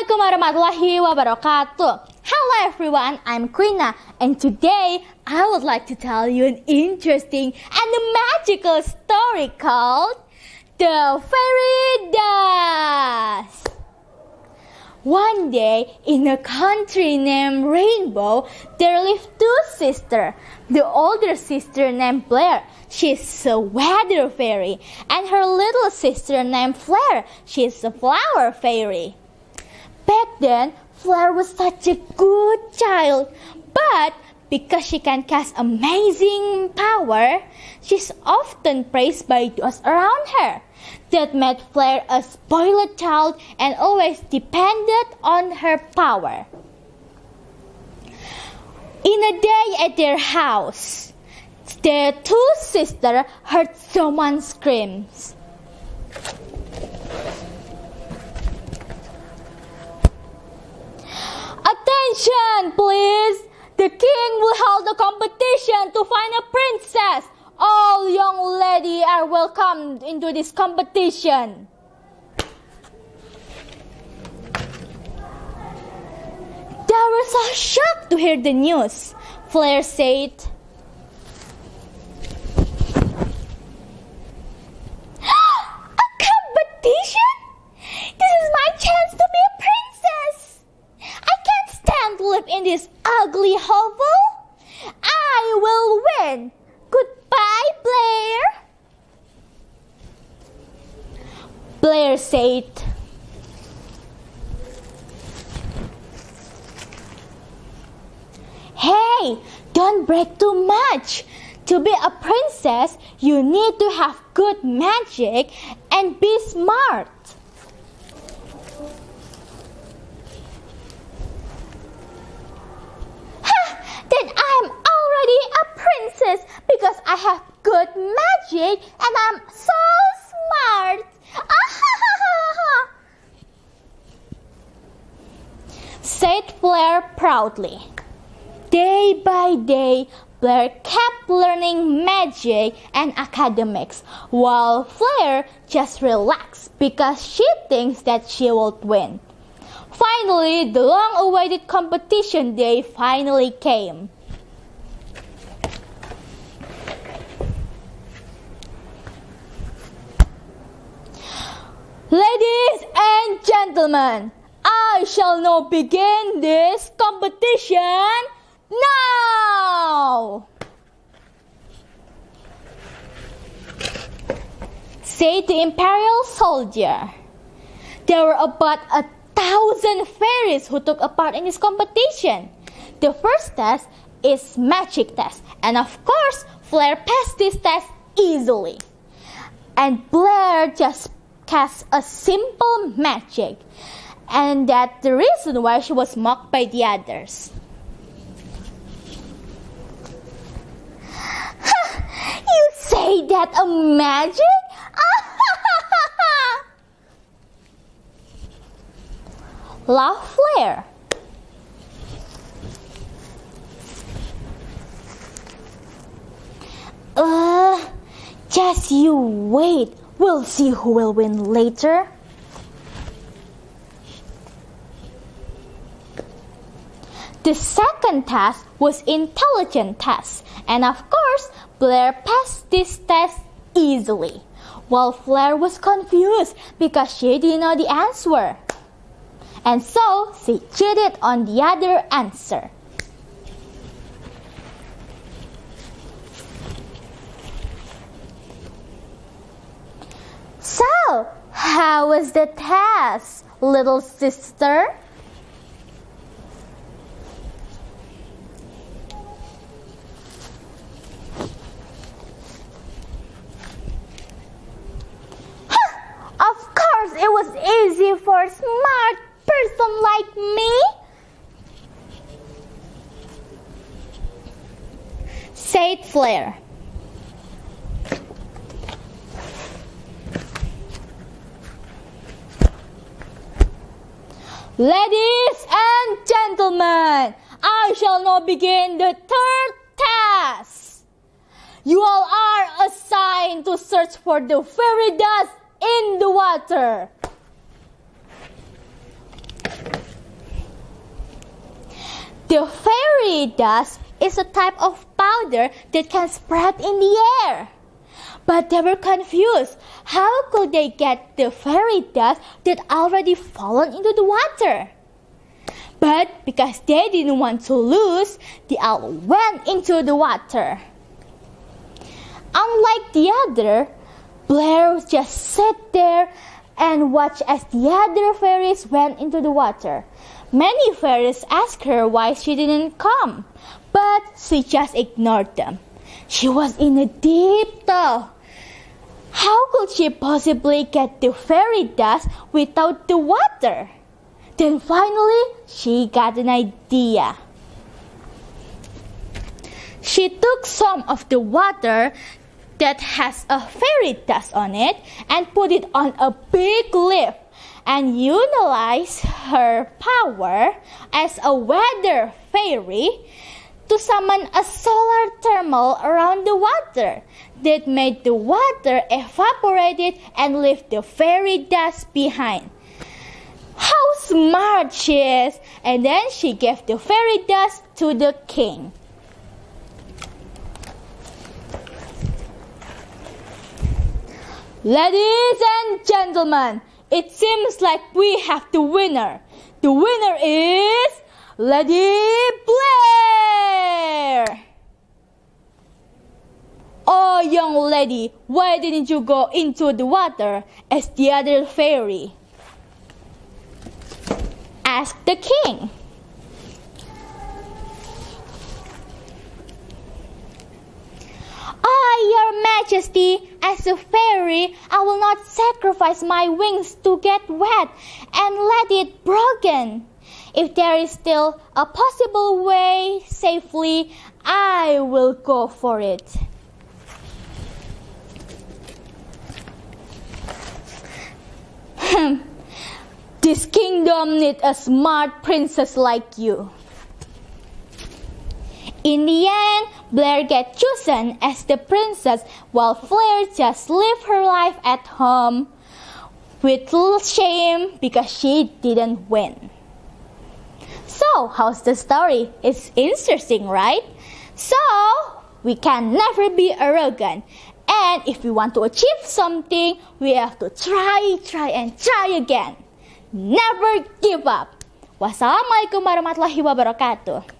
Assalamualaikum warahmatullahi wabarakatuh. Hello everyone, I'm Queena, and today I would like to tell you an interesting and a magical story called The Fairy Dust. One day, in a country named Rainbow, there lived two sisters. The older sister named Blair, she's a weather fairy, and her little sister named Flare, she's a flower fairy. Back then, Flare was such a good child, but because she can cast amazing power, she's often praised by those around her. That made Flare a spoiled child and always depended on her power. In a day at their house, the two sisters heard someone scream. Attention, please! The king will hold a competition to find a princess. All young ladies are welcomed into this competition. They were so shocked to hear the news. Flare said, "A competition? This is my chance to be a princess. I can't stand to live in this ugly hovel. I will win. Goodbye, Blair." Blair said, "Hey, don't brag too much. To be a princess, you need to have good magic and be smart." "Then I'm already a princess because I have good magic and I'm so smart." Said Blair proudly. Day by day, Blair kept learning magic and academics, while Flare just relaxed because she thinks that she will win. Finally, the long-awaited competition day finally came. Ladies and gentlemen, I shall now begin this competition now, said the imperial soldier. There were about 1,000 fairies who took a part in this competition. The first test is magic test, and of course, Flare passed this test easily. And Blair just cast a simple magic, and that's the reason why she was mocked by the others. "You say that a magic?" laughed Flare. Just you wait. We'll see who will win later." The second test was intelligence test, and of course, Blair passed this test easily, while Flare was confused because she didn't know the answer. And so, she cheated on the other answer. So, how was the test, little sister? Of course, it was easy for a smart person like me, said Flare. Ladies and gentlemen, I shall now begin the third test. You all are assigned to search for the fairy dust in the water. The fairy dust is a type of powder that can spread in the air. But they were confused. How could they get the fairy dust that already fallen into the water? But because they didn't want to lose, they all went into the water. Unlike the other, Blair just sat there and watched as the other fairies went into the water. Many fairies asked her why she didn't come, but she just ignored them. She was in a deep thought. How could she possibly get the fairy dust without the water? Then finally, she got an idea. She took some of the water that has a fairy dust on it and put it on a big leaf and utilized her power as a weather fairy to summon a solar thermal around the water that made the water evaporated and left the fairy dust behind. How smart she is! And then she gave the fairy dust to the king. Ladies and gentlemen, it seems like we have the winner. The winner is Lady Blair. Oh, young lady, why didn't you go into the water as the other fairy? Asked the king. Your Majesty, as a fairy, I will not sacrifice my wings to get wet and let it broken. If there is still a possible way safely, I will go for it. This kingdom needs a smart princess like you. In the end, Blair gets chosen as the princess while Fleur just lived her life at home with little shame because she didn't win. So, how's the story? It's interesting, right? So, we can never be arrogant. And if we want to achieve something, we have to try again. Never give up. Wassalamualaikum warahmatullahi wabarakatuh.